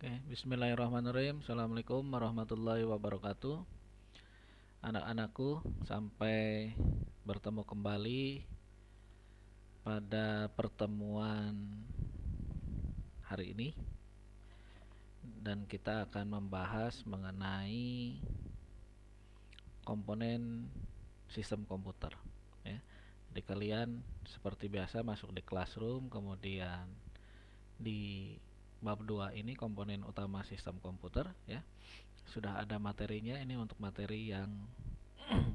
Oke, bismillahirrahmanirrahim. Assalamualaikum warahmatullahi wabarakatuh. Anak-anakku, sampai bertemu kembali pada pertemuan hari ini, dan kita akan membahas mengenai komponen sistem komputer, ya. Jadi kalian seperti biasa masuk di classroom, kemudian di bab 2 ini komponen utama sistem komputer, ya. Sudah ada materinya, ini untuk materi yang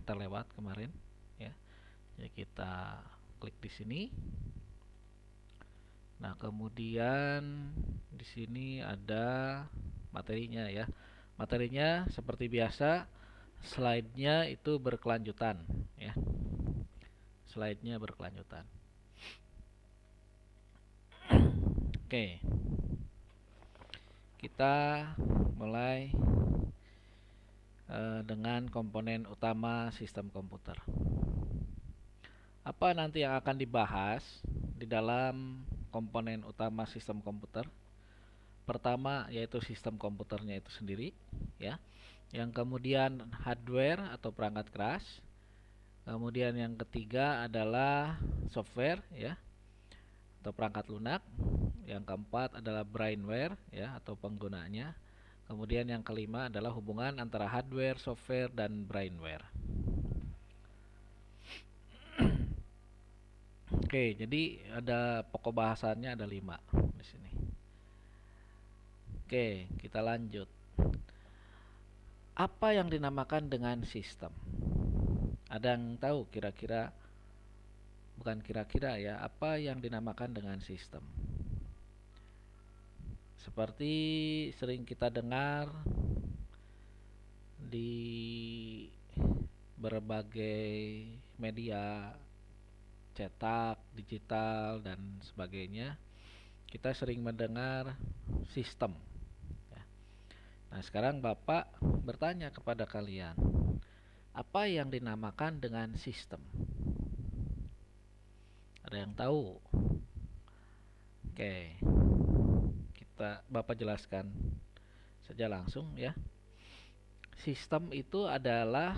terlewat kemarin, ya. Jadi kita klik di sini. Nah, kemudian di sini ada materinya, ya. Materinya seperti biasa, slide-nya itu berkelanjutan, ya. Slide-nya berkelanjutan. Oke. Kita mulai dengan komponen utama sistem komputer. Apa nanti yang akan dibahas di dalam komponen utama sistem komputer? Pertama yaitu sistem komputernya itu sendiri, ya. Yang kemudian hardware atau perangkat keras. Kemudian yang ketiga adalah software, ya, atau perangkat lunak. Yang keempat adalah brainware, ya, atau penggunanya. Kemudian yang kelima adalah hubungan antara hardware, software, dan brainware. Oke, jadi ada pokok bahasannya ada 5 di sini. Oke, kita lanjut. Apa yang dinamakan dengan sistem? Ada yang tahu kira-kira, bukan kira-kira ya, apa yang dinamakan dengan sistem? Seperti sering kita dengar di berbagai media cetak, digital, dan sebagainya, kita sering mendengar sistem, ya. Nah, sekarang Bapak bertanya kepada kalian, apa yang dinamakan dengan sistem? Ada yang tahu? Oke, Bapak jelaskan saja langsung, ya. Sistem itu adalah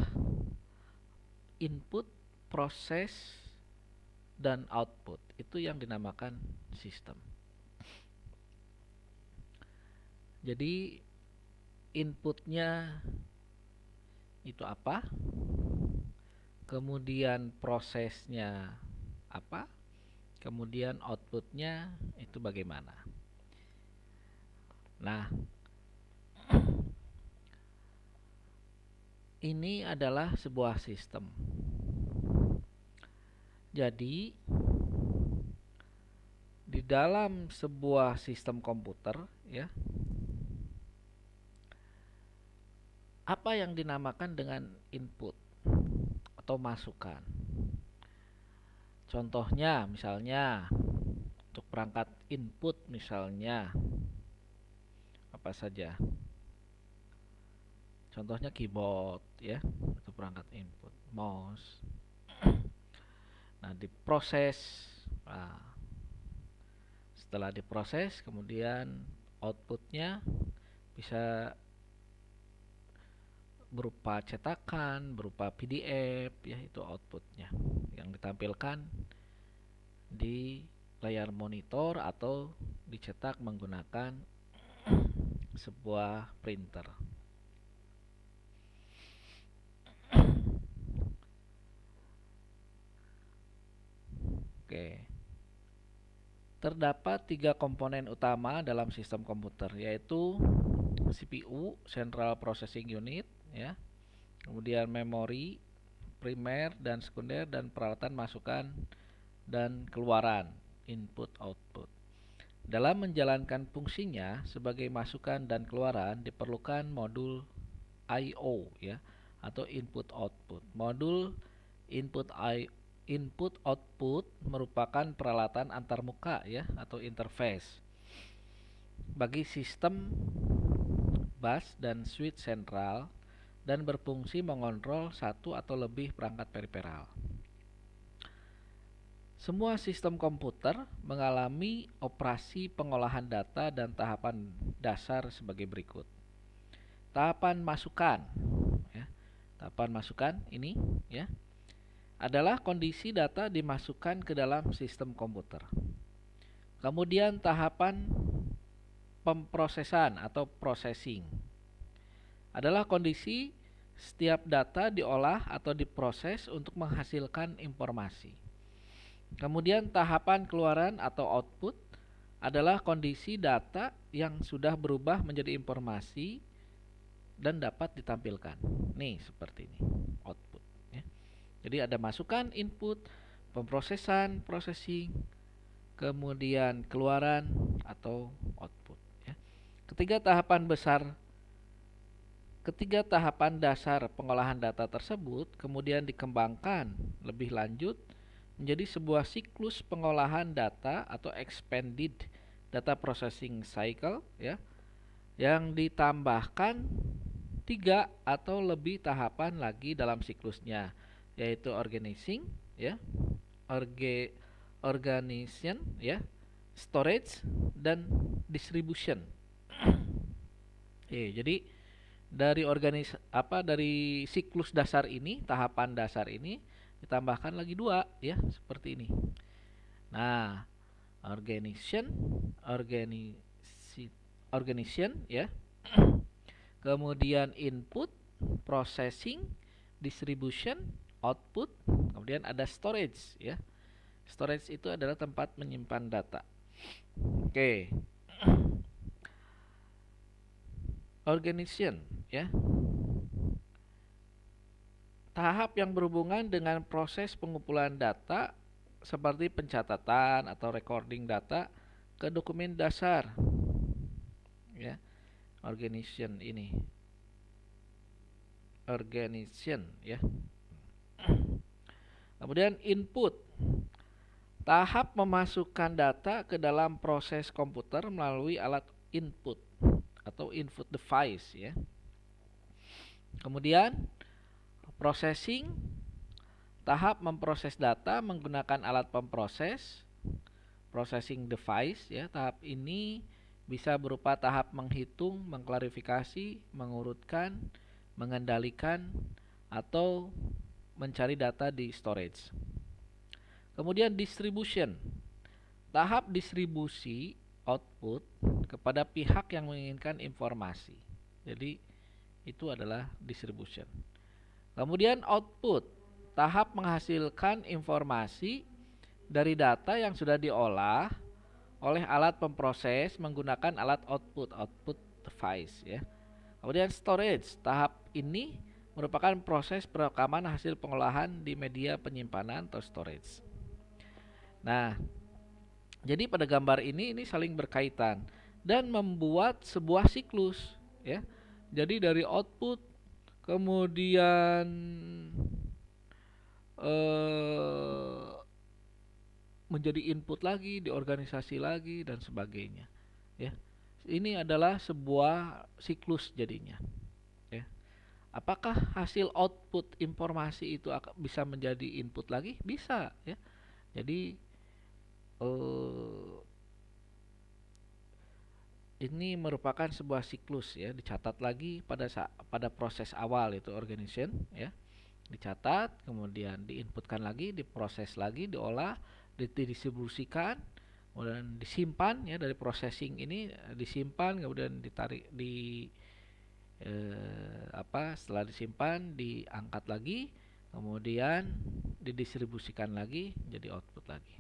input, proses, dan output. Itu yang dinamakan sistem. Jadi inputnya itu apa? Kemudian prosesnya apa? Kemudian outputnya itu bagaimana? Nah, ini adalah sebuah sistem. Jadi di dalam sebuah sistem komputer, ya, apa yang dinamakan dengan input atau masukan? Contohnya misalnya untuk perangkat input, misalnya apa saja? Contohnya keyboard, ya, itu perangkat input, mouse. Nah, diproses. Nah, setelah diproses, kemudian outputnya bisa berupa cetakan, berupa PDF, ya, itu outputnya yang ditampilkan di layar monitor atau dicetak menggunakan sebuah printer. Oke. Terdapat 3 komponen utama dalam sistem komputer, yaitu CPU, Central Processing Unit, ya. Kemudian memori, primer dan sekunder, dan peralatan masukan dan keluaran, input output. Dalam menjalankan fungsinya sebagai masukan dan keluaran diperlukan modul I/O, ya, atau input output. Modul input output merupakan peralatan antarmuka, ya, atau interface bagi sistem bus dan switch sentral dan berfungsi mengontrol satu atau lebih perangkat periferal. Semua sistem komputer mengalami operasi pengolahan data dan tahapan dasar sebagai berikut. Tahapan masukan, ya. Tahapan masukan ini, ya, adalah kondisi data dimasukkan ke dalam sistem komputer. Kemudian tahapan pemprosesan atau processing adalah kondisi setiap data diolah atau diproses untuk menghasilkan informasi. Kemudian tahapan keluaran atau output adalah kondisi data yang sudah berubah menjadi informasi dan dapat ditampilkan. Nih seperti ini, output, ya. Jadi ada masukan, input, pemprosesan, processing, kemudian keluaran atau output, ya. Ketiga tahapan dasar pengolahan data tersebut kemudian dikembangkan lebih lanjut menjadi sebuah siklus pengolahan data atau expanded data processing cycle, ya, yang ditambahkan 3 atau lebih tahapan lagi dalam siklusnya, yaitu organizing, ya, organization, ya, storage, dan distribution. Jadi dari siklus dasar ini, tahapan dasar ini ditambahkan lagi 2, ya, seperti ini. Nah, organization, ya. Kemudian input, processing, distribution, output, kemudian ada storage, ya. Storage itu adalah tempat menyimpan data. Oke. Organization, ya. Tahap yang berhubungan dengan proses pengumpulan data seperti pencatatan atau recording data ke dokumen dasar, ya. Organization, ya. Kemudian input, tahap memasukkan data ke dalam proses komputer melalui alat input atau input device, ya. Kemudian processing, tahap memproses data menggunakan alat pemproses, processing device, ya. Tahap ini bisa berupa tahap menghitung, mengklarifikasi, mengurutkan, mengendalikan, atau mencari data di storage. Kemudian distribution, tahap distribusi output kepada pihak yang menginginkan informasi. Jadi itu adalah distribution. Kemudian output, tahap menghasilkan informasi dari data yang sudah diolah oleh alat pemproses menggunakan alat output device, ya. Kemudian storage, tahap ini merupakan proses perekaman hasil pengolahan di media penyimpanan atau storage. Nah, jadi pada gambar ini saling berkaitan dan membuat sebuah siklus, ya. Jadi dari output kemudian menjadi input lagi, diorganisasi lagi dan sebagainya, ya. Ini adalah sebuah siklus jadinya, ya. Apakah hasil output informasi itu bisa menjadi input lagi? Bisa, ya. Jadi ini merupakan sebuah siklus, ya. Dicatat lagi pada proses awal itu organization, ya. Dicatat, kemudian diinputkan lagi, diproses lagi, diolah, didistribusikan, kemudian disimpan, ya. Dari processing ini disimpan, kemudian ditarik setelah disimpan diangkat lagi, kemudian didistribusikan lagi jadi output lagi.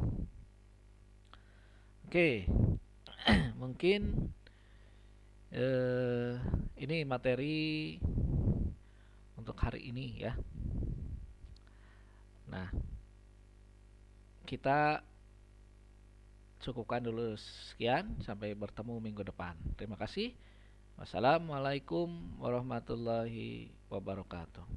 Oke. Mungkin ini materi untuk hari ini, ya. Nah, kita cukupkan dulu sekian, sampai bertemu minggu depan. Terima kasih. Wassalamualaikum warahmatullahi wabarakatuh.